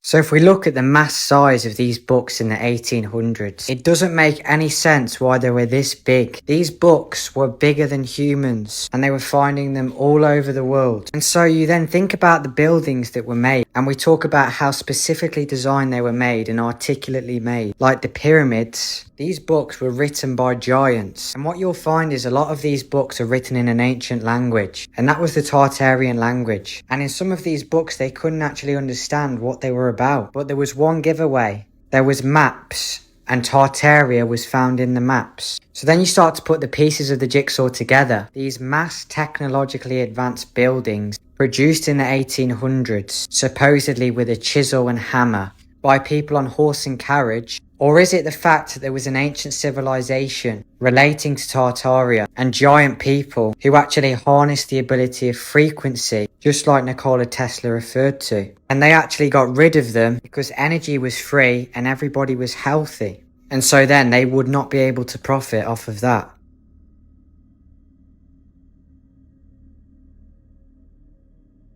So if we look at the mass size of these books in the 1800s, it doesn't make any sense why they were this big. These books were bigger than humans, and they were finding them all over the world. And so you then think about the buildings that were made, and we talk about how specifically designed they were made and articulately made, like the pyramids. These books were written by giants, and what you'll find is a lot of these books are written in an ancient language, and that was the Tartarian language. And in some of these books they couldn't actually understand what they were about, but there was one giveaway. There was maps, and Tartaria was found in the maps. So then you start to put the pieces of the jigsaw together. These mass technologically advanced buildings produced in the 1800s, supposedly with a chisel and hammer, by people on horse and carriage. Or is it the fact that there was an ancient civilization relating to Tartaria and giant people who actually harnessed the ability of frequency, just like Nikola Tesla referred to? And they actually got rid of them because energy was free and everybody was healthy. And so then they would not be able to profit off of that.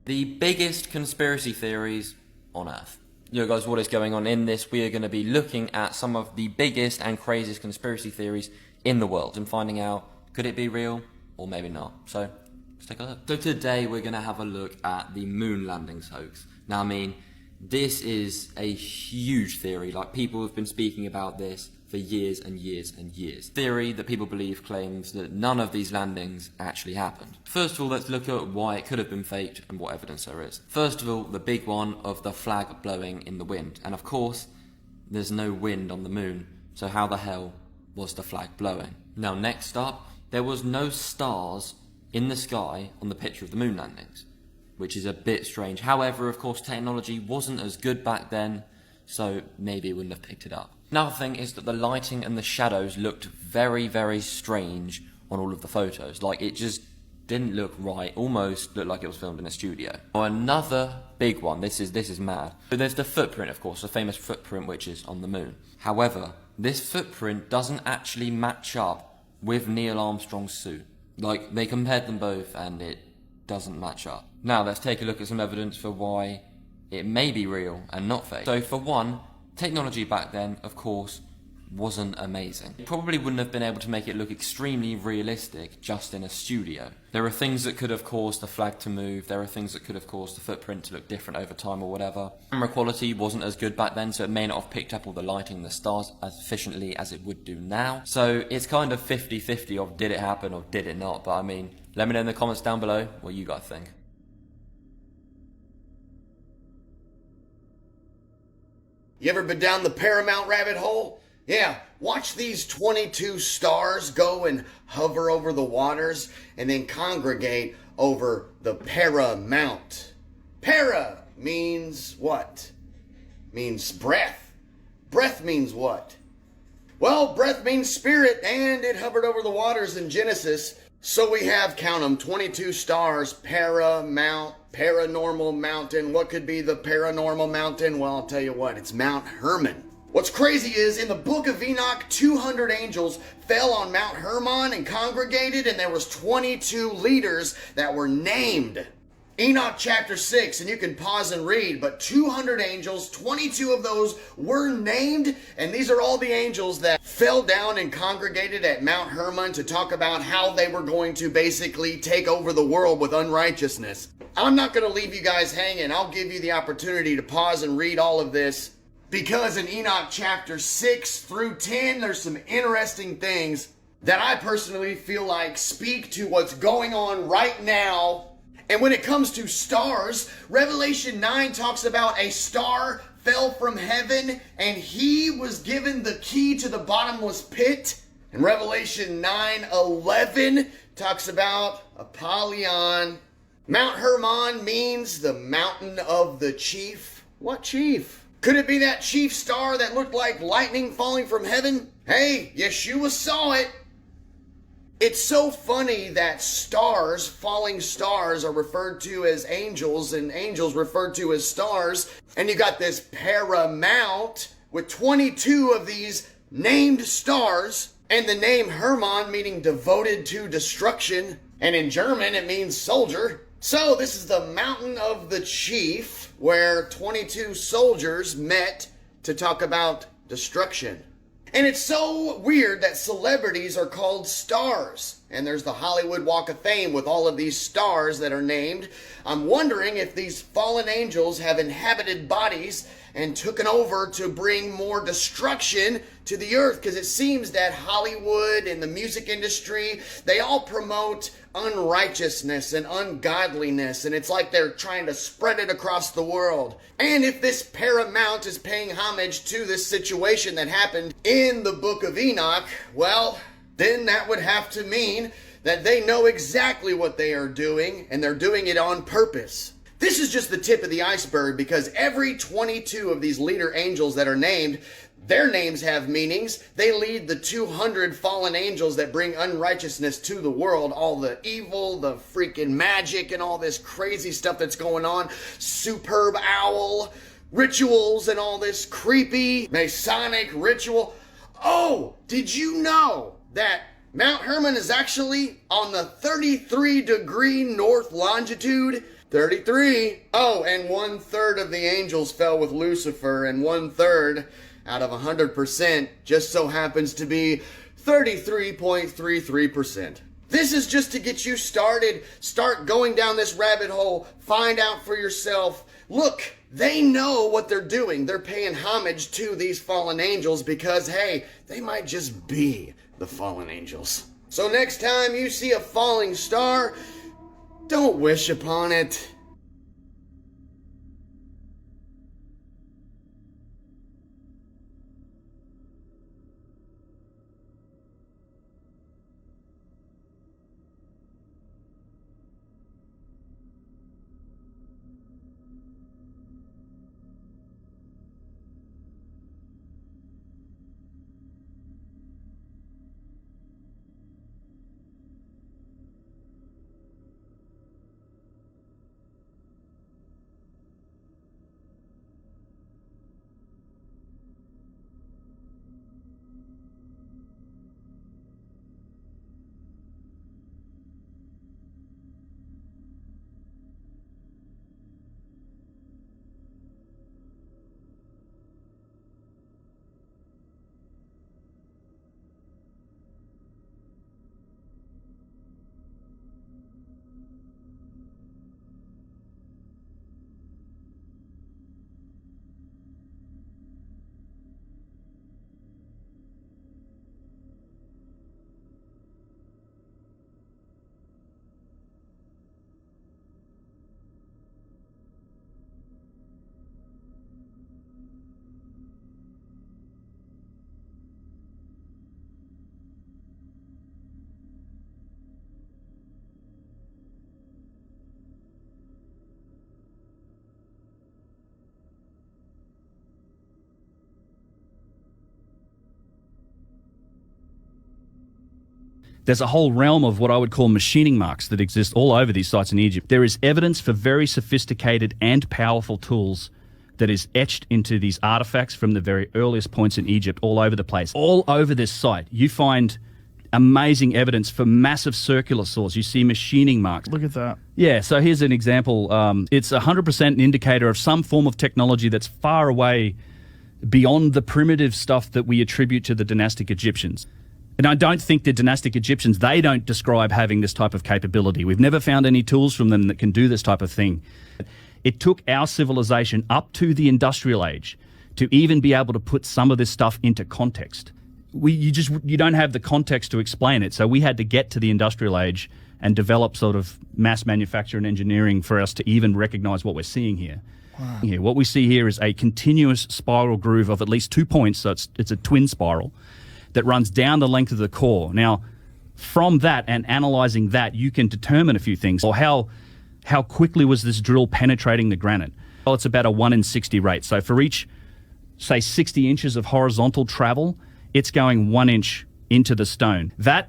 The biggest conspiracy theories on Earth. Yo guys, what is going on in this? We are going to be looking at some of the biggest and craziest conspiracy theories in the world and finding out, could it be real or maybe not? So, let's take a look. So today we're going to have a look at the moon landings hoax. Now I mean, this is a huge theory, like people have been speaking about this for years and years and years. Theory that people believe claims that none of these landings actually happened. First of all, let's look at why it could have been faked and what evidence there is. First of all, the big one of the flag blowing in the wind. And of course, there's no wind on the moon, so how the hell was the flag blowing? Now next up, there was no stars in the sky on the picture of the moon landings, which is a bit strange. However, of course, technology wasn't as good back then, so maybe it wouldn't have picked it up. Another thing is that the lighting and the shadows looked very, very strange on all of the photos. Like, it just didn't look right, almost looked like it was filmed in a studio. Now, another big one, this is mad. So there's the footprint, of course, the famous footprint which is on the moon. However, this footprint doesn't actually match up with Neil Armstrong's suit. Like, they compared them both and it doesn't match up. Now, let's take a look at some evidence for why it may be real and not fake. So for one, technology back then, of course, wasn't amazing. You probably wouldn't have been able to make it look extremely realistic just in a studio. There are things that could have caused the flag to move, there are things that could have caused the footprint to look different over time or whatever. Camera quality wasn't as good back then, so it may not have picked up all the lighting and the stars as efficiently as it would do now. So it's kind of 50-50 of did it happen or did it not, but I mean, let me know in the comments down below what you guys think. You ever been down the Paramount rabbit hole? Yeah, watch these 22 stars go and hover over the waters and then congregate over the Paramount. Para means what? Means breath. Breath means what? Well, breath means spirit, and it hovered over the waters in Genesis. So we have, count them, 22 stars, Paramount, paranormal mountain. What could be the paranormal mountain? Well, I'll tell you what, it's Mount Hermon. What's crazy is in the book of Enoch, 200 angels fell on Mount Hermon and congregated, and there was 22 leaders that were named. Enoch chapter 6, and you can pause and read, but 200 angels, 22 of those were named, and these are all the angels that fell down and congregated at Mount Hermon to talk about how they were going to basically take over the world with unrighteousness. I'm not going to leave you guys hanging. I'll give you the opportunity to pause and read all of this, because in Enoch chapter 6 through 10, there's some interesting things that I personally feel like speak to what's going on right now. And when it comes to stars, Revelation 9 talks about a star fell from heaven and he was given the key to the bottomless pit. And Revelation 9:11 talks about Apollyon. Mount Hermon means the mountain of the chief. What chief? Could it be that chief star that looked like lightning falling from heaven? Hey, Yeshua saw it. It's so funny that stars, falling stars, are referred to as angels and angels referred to as stars. And you got this Paramount with 22 of these named stars, and the name Hermon meaning devoted to destruction. And in German, it means soldier. So this is the mountain of the chief, where 22 soldiers met to talk about destruction. And it's so weird that celebrities are called stars. And there's the Hollywood Walk of Fame with all of these stars that are named. I'm wondering if these fallen angels have inhabited bodies and taken over to bring more destruction to the earth. Because it seems that Hollywood and the music industry, they all promote unrighteousness and ungodliness, and it's like they're trying to spread it across the world. And if this Paramount is paying homage to this situation that happened in the Book of Enoch, well, then that would have to mean that they know exactly what they are doing, and they're doing it on purpose. This is just the tip of the iceberg, because every 22 of these leader angels that are named, their names have meanings. They lead the 200 fallen angels that bring unrighteousness to the world. All the evil, the freaking magic, and all this crazy stuff that's going on. Superb owl rituals and all this creepy Masonic ritual. Oh, did you know that Mount Hermon is actually on the 33-degree north longitude? 33. Oh, and 1/3 of the angels fell with Lucifer, and 1/3 out of 100% just so happens to be 33.33%. This is just to get you started. Start going down this rabbit hole. Find out for yourself. Look, they know what they're doing. They're paying homage to these fallen angels because, hey, they might just be the fallen angels. So next time you see a falling star, don't wish upon it. There's a whole realm of what I would call machining marks that exist all over these sites in Egypt. There is evidence for very sophisticated and powerful tools that is etched into these artifacts from the very earliest points in Egypt all over the place. All over this site, you find amazing evidence for massive circular saws. You see machining marks. Look at that. Yeah, so here's an example. It's 100% an indicator of some form of technology that's far away beyond the primitive stuff that we attribute to the dynastic Egyptians. And I don't think the dynastic Egyptians, they don't describe having this type of capability. We've never found any tools from them that can do this type of thing. It took our civilization up to the industrial age to even be able to put some of this stuff into context. You don't have the context to explain it. So we had to get to the industrial age and develop sort of mass manufacture and engineering for us to even recognize what we're seeing here. Wow. Here, what we see here is a continuous spiral groove of at least 2 points. So it's a twin spiral that runs down the length of the core. Now, from that and analyzing that, you can determine a few things. Or how quickly was this drill penetrating the granite? Well, it's about a 1 in 60 rate. So for each, say, 60 inches of horizontal travel, it's going 1 inch into the stone. That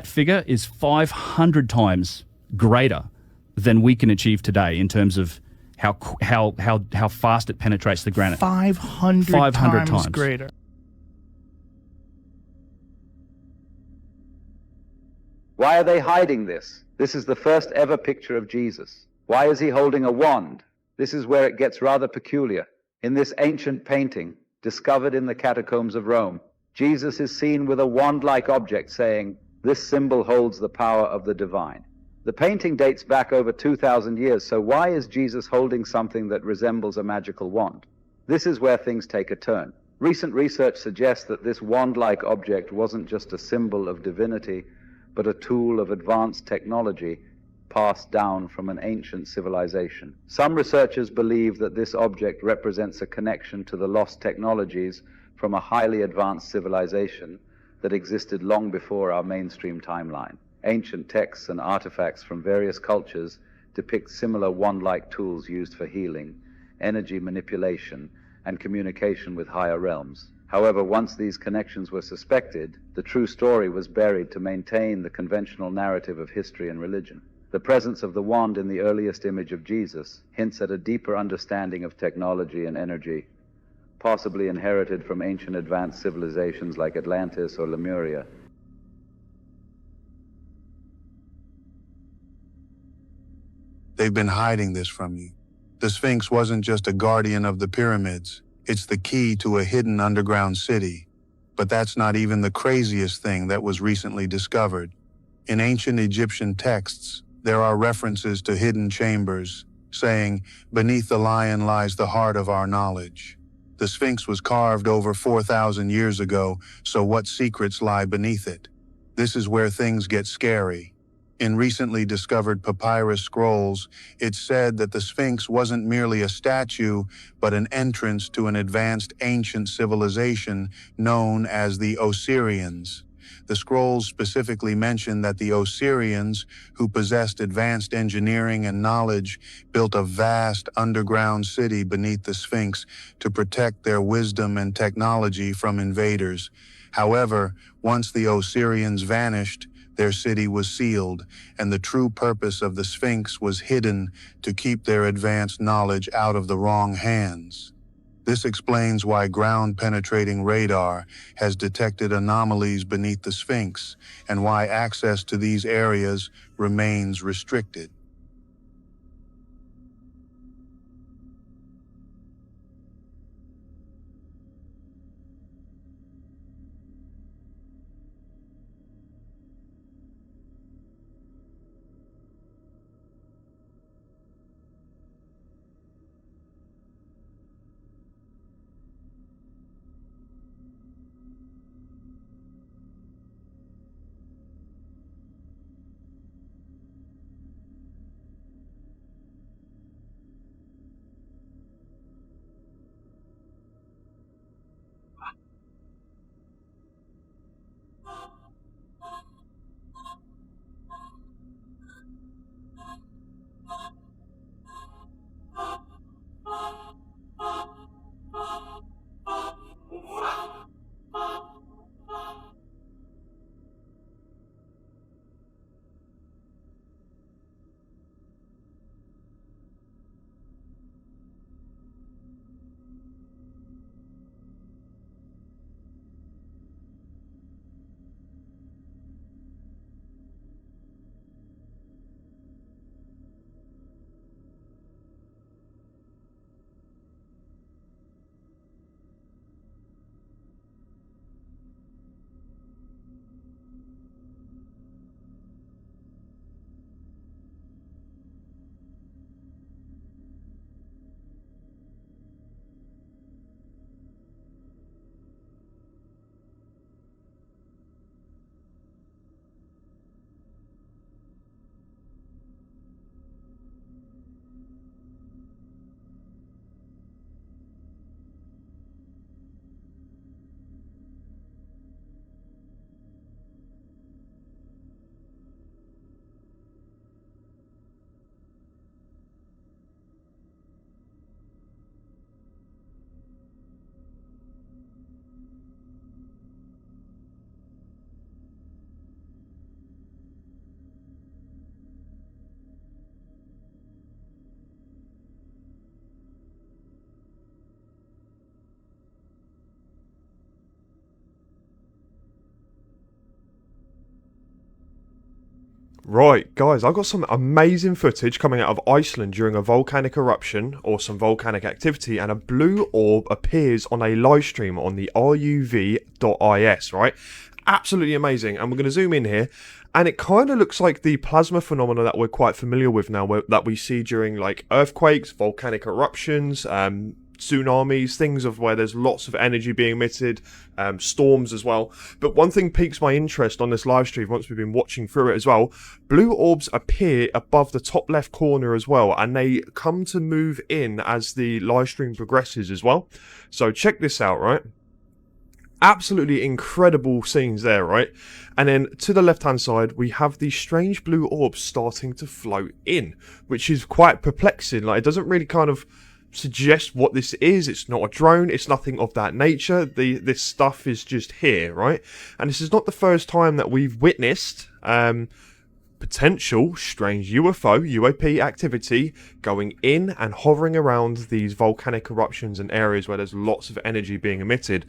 figure is 500 times greater than we can achieve today in terms of how fast it penetrates the granite. 500 times greater. Why are they hiding this? This is the first ever picture of Jesus. Why is he holding a wand? This is where it gets rather peculiar. In this ancient painting, discovered in the catacombs of Rome, Jesus is seen with a wand-like object saying, "This symbol holds the power of the divine." The painting dates back over 2,000 years, so why is Jesus holding something that resembles a magical wand? This is where things take a turn. Recent research suggests that this wand-like object wasn't just a symbol of divinity, but a tool of advanced technology passed down from an ancient civilization. Some researchers believe that this object represents a connection to the lost technologies from a highly advanced civilization that existed long before our mainstream timeline. Ancient texts and artifacts from various cultures depict similar wand-like tools used for healing, energy manipulation, and communication with higher realms. However, once these connections were suspected, the true story was buried to maintain the conventional narrative of history and religion. The presence of the wand in the earliest image of Jesus hints at a deeper understanding of technology and energy, possibly inherited from ancient advanced civilizations like Atlantis or Lemuria. They've been hiding this from you. The Sphinx wasn't just a guardian of the pyramids. It's the key to a hidden underground city. But that's not even the craziest thing that was recently discovered. In ancient Egyptian texts, there are references to hidden chambers, saying, "Beneath the lion lies the heart of our knowledge." The Sphinx was carved over 4,000 years ago, so what secrets lie beneath it? This is where things get scary. In recently discovered papyrus scrolls, it's said that the Sphinx wasn't merely a statue, but an entrance to an advanced ancient civilization known as the Osirians. The scrolls specifically mention that the Osirians, who possessed advanced engineering and knowledge, built a vast underground city beneath the Sphinx to protect their wisdom and technology from invaders. However, once the Osirians vanished, their city was sealed, and the true purpose of the Sphinx was hidden to keep their advanced knowledge out of the wrong hands. This explains why ground-penetrating radar has detected anomalies beneath the Sphinx, and why access to these areas remains restricted. Right, guys, I've got some amazing footage coming out of Iceland during a volcanic eruption or some volcanic activity, and a blue orb appears on a live stream on the ruv.is, right? Absolutely amazing. And we're going to zoom in here, and it kind of looks like the plasma phenomena that we're quite familiar with now, that we see during like earthquakes, volcanic eruptions, tsunamis, things of where there's lots of energy being emitted, storms as well. But one thing piques my interest on this live stream, once we've been watching through it as well, blue orbs appear above the top left corner as well, and they come to move in as the live stream progresses as well. So check this out, right? Absolutely incredible scenes there, right? And then to the left hand side we have these strange blue orbs starting to float in, which is quite perplexing. Like, it doesn't really kind of suggest what this is. It's not a drone, it's nothing of that nature. This stuff is just here, right? And this is not the first time that we've witnessed potential strange UAP activity going in and hovering around these volcanic eruptions and areas where there's lots of energy being emitted.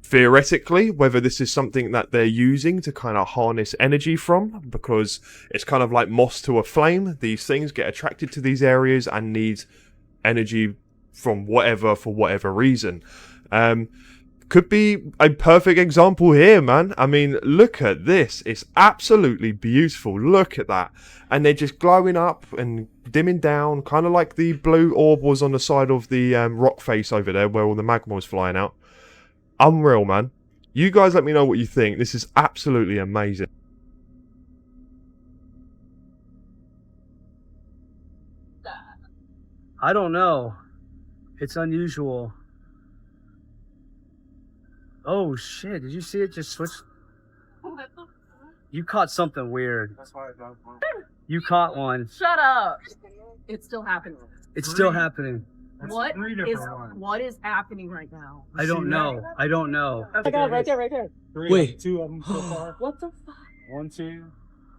Theoretically, whether this is something that they're using to kind of harness energy from, because it's kind of like moss to a flame. These things get attracted to these areas and need energy from whatever, for whatever reason. Could be a perfect example here, man. I mean, look at this. It's absolutely beautiful. Look at that. And they're just glowing up and dimming down, kind of like the blue orb was on the side of the rock face over there where all the magma was flying out. Unreal, man. You guys let me know what you think. This is absolutely amazing. I don't know. It's unusual. Oh shit, did you see it just switch? You caught something weird. That's why I got one. You caught one. Shut up. It's still happening. It's still happening. What is happening right now? I don't know. I don't know. I got it right there, right there. Wait. 2 of them so far. What the fuck? 1, 2.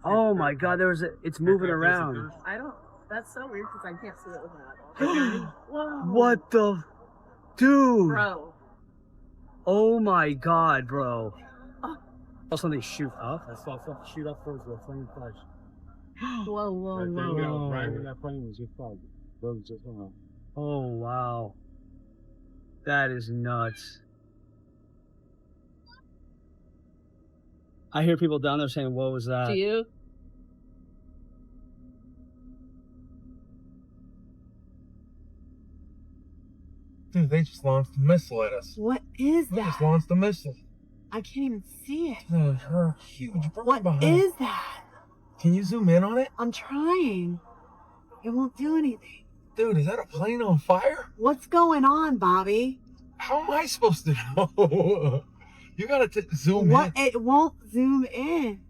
Oh my god, it's moving around. I don't. That's so weird because I can't see it with my eyeball. Whoa. What the? Dude. Bro. Oh my god, bro. Saw something shoot up. I saw something shoot up towards the flame flash. Whoa. Right when that plane was just like, oh wow. That is nuts. I hear people down there saying, what was that? Do you? Dude, they just launched a missile at us. What is They just that? launched a missile. I can't even see it. Dude, her huge bird What behind. is that? Can you zoom in on it? I'm trying. It won't do anything. Dude, is that a plane on fire? What's going on, Bobby? How am I supposed to know? You gotta zoom in. It won't zoom in.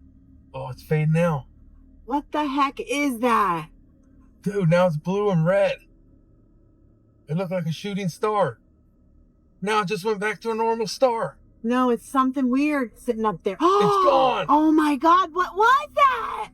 Oh, it's fading now. What the heck is that? Dude, now it's blue and red. It looked like a shooting star. Now it just went back to a normal star. No, it's something weird sitting up there. It's gone. Oh my god, what was that?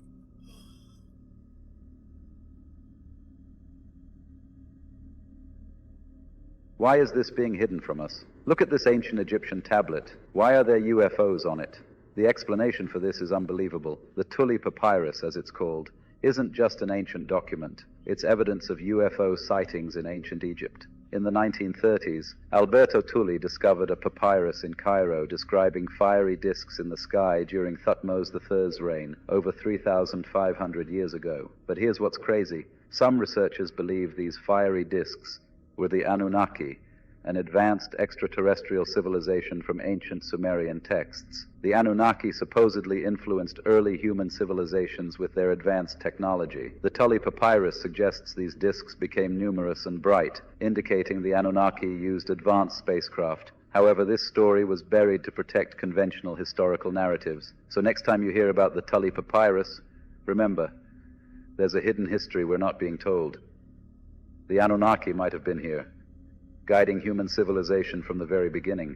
Why is this being hidden from us? Look at this ancient Egyptian tablet. Why are there UFOs on it? The explanation for this is unbelievable. The Tully Papyrus, as it's called, isn't just an ancient document. It's evidence of UFO sightings in ancient Egypt. In the 1930s, Alberto Tully discovered a papyrus in Cairo describing fiery disks in the sky during Thutmose III's reign over 3,500 years ago. But here's what's crazy. Some researchers believe these fiery disks were the Anunnaki, an advanced extraterrestrial civilization from ancient Sumerian texts. The Anunnaki supposedly influenced early human civilizations with their advanced technology. The Tully Papyrus suggests these disks became numerous and bright, indicating the Anunnaki used advanced spacecraft. However, this story was buried to protect conventional historical narratives. So next time you hear about the Tully Papyrus, remember, there's a hidden history we're not being told. The Anunnaki might have been here, guiding human civilization from the very beginning.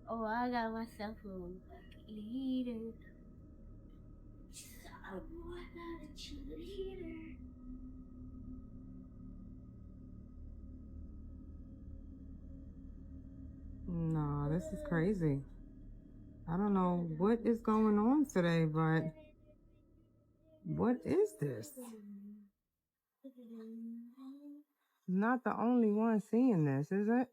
Oh, I got myself a leader. I'm not a cheerleader. Nah, this is crazy. I don't know what is going on today, but what is this? Not the only one seeing this, is it?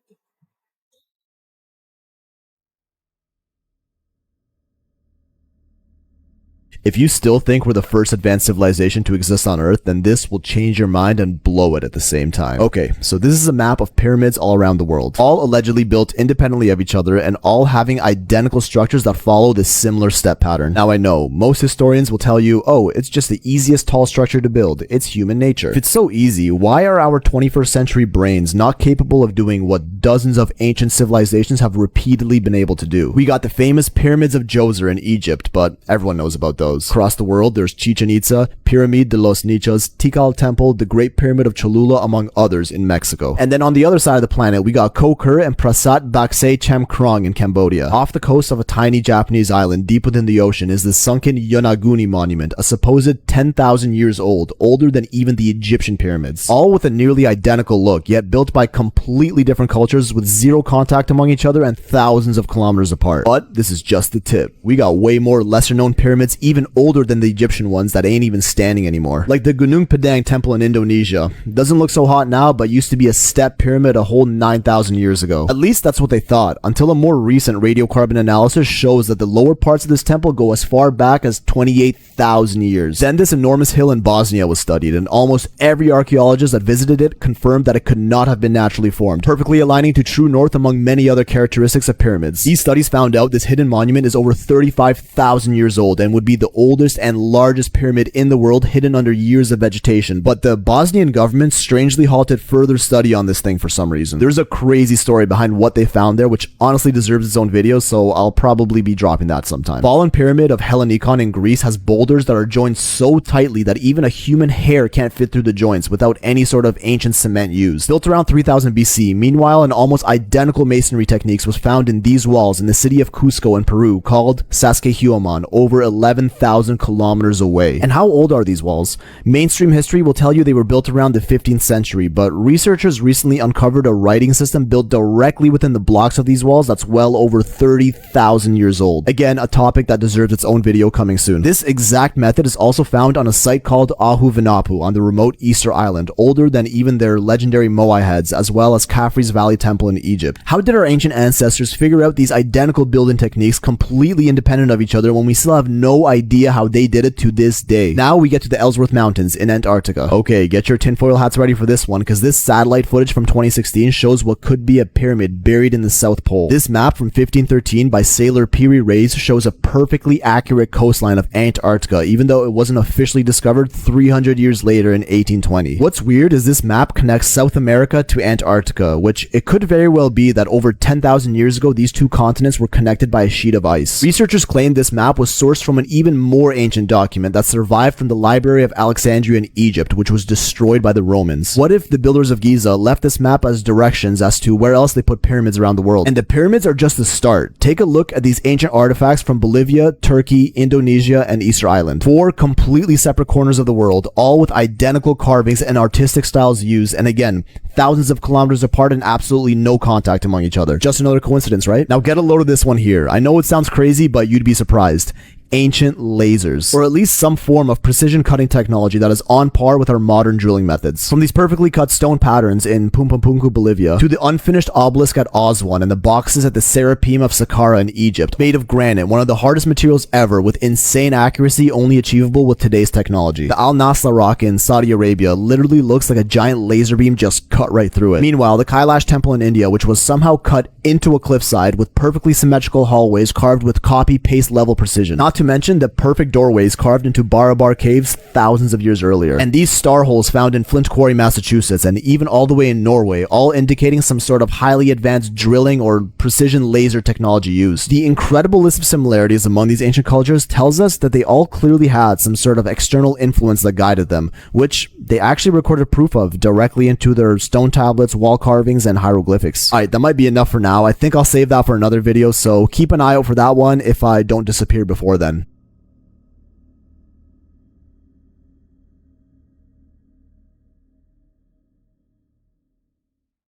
If you still think we're the first advanced civilization to exist on Earth, then this will change your mind and blow it at the same time. Okay, so this is a map of pyramids all around the world, all allegedly built independently of each other and all having identical structures that follow this similar step pattern. Now I know, most historians will tell you, oh, it's just the easiest tall structure to build. It's human nature. If it's so easy, why are our 21st century brains not capable of doing what dozens of ancient civilizations have repeatedly been able to do? We got the famous pyramids of Djoser in Egypt, but everyone knows about those. Across the world, there's Chichen Itza, Pyramid de los Nichos, Tikal Temple, the Great Pyramid of Cholula, among others in Mexico. And then on the other side of the planet, we got Ko Ker and Prasat Baksay Chem Krong in Cambodia. Off the coast of a tiny Japanese island deep within the ocean is the sunken Yonaguni monument, a supposed 10,000 years old, older than even the Egyptian pyramids. All with a nearly identical look, yet built by completely different cultures with zero contact among each other and thousands of kilometers apart. But this is just the tip. We got way more lesser known pyramids, even older than the Egyptian ones, that ain't even standing anymore. Like the Gunung Padang temple in Indonesia. Doesn't look so hot now, but used to be a step pyramid a whole 9,000 years ago. At least that's what they thought, until a more recent radiocarbon analysis shows that the lower parts of this temple go as far back as 28,000 years. Then this enormous hill in Bosnia was studied, and almost every archaeologist that visited it confirmed that it could not have been naturally formed, perfectly aligning to true north among many other characteristics of pyramids. These studies found out this hidden monument is over 35,000 years old and would be the oldest and largest pyramid in the world, hidden under years of vegetation. But the Bosnian government strangely halted further study on this thing for some reason. There's a crazy story behind what they found there, which honestly deserves its own video, so I'll probably be dropping that sometime. Fallen Pyramid of Hellinikon in Greece has boulders that are joined so tightly that even a human hair can't fit through the joints without any sort of ancient cement used. Built around 3000 BC, meanwhile an almost identical masonry techniques was found in these walls in the city of Cusco in Peru, called Sacsayhuaman, over 11,000 kilometers away. And how old are these walls? Mainstream history will tell you they were built around the 15th century, but researchers recently uncovered a writing system built directly within the blocks of these walls that's well over 30,000 years old. Again, a topic that deserves its own video coming soon. This exact method is also found on a site called Ahuvanapu on the remote Easter Island, older than even their legendary Moai heads, as well as Khafre's Valley Temple in Egypt. How did our ancient ancestors figure out these identical building techniques completely independent of each other when we still have no idea how they did it to this day? Now we get to the Ellsworth Mountains in Antarctica. Okay, get your tinfoil hats ready for this one, because this satellite footage from 2016 shows what could be a pyramid buried in the South Pole. This map from 1513 by sailor Piri Reis shows a perfectly accurate coastline of Antarctica, even though it wasn't officially discovered 300 years later in 1820. What's weird is this map connects South America to Antarctica, which it could very well be that over 10,000 years ago these two continents were connected by a sheet of ice. Researchers claim this map was sourced from an even more ancient document that survived from the Library of Alexandria in Egypt, which was destroyed by the Romans. What if the builders of Giza left this map as directions as to where else they put pyramids around the world? And the pyramids are just the start. Take a look at these ancient artifacts from Bolivia, Turkey, Indonesia, and Easter Island. 4 completely separate corners of the world, all with identical carvings and artistic styles used, and again, thousands of kilometers apart and absolutely no contact among each other. Just another coincidence, right? Now get a load of this one here. I know it sounds crazy, but you'd be surprised. Ancient lasers, or at least some form of precision cutting technology that is on par with our modern drilling methods. From these perfectly cut stone patterns in Pumpampunku, Bolivia, to the unfinished obelisk at Aswan and the boxes at the Serapeum of Saqqara in Egypt, made of granite, one of the hardest materials ever, with insane accuracy only achievable with today's technology. The Al Nasla rock in Saudi Arabia literally looks like a giant laser beam just cut right through it. Meanwhile, the Kailash temple in India, which was somehow cut into a cliffside with perfectly symmetrical hallways carved with copy-paste level precision. Not to mention the perfect doorways carved into Barabar caves thousands of years earlier. And these star holes found in Flint Quarry, Massachusetts, and even all the way in Norway, all indicating some sort of highly advanced drilling or precision laser technology used. The incredible list of similarities among these ancient cultures tells us that they all clearly had some sort of external influence that guided them, which they actually recorded proof of directly into their stone tablets, wall carvings, and hieroglyphics. Alright, that might be enough for now. I think I'll save that for another video, so keep an eye out for that one if I don't disappear before then.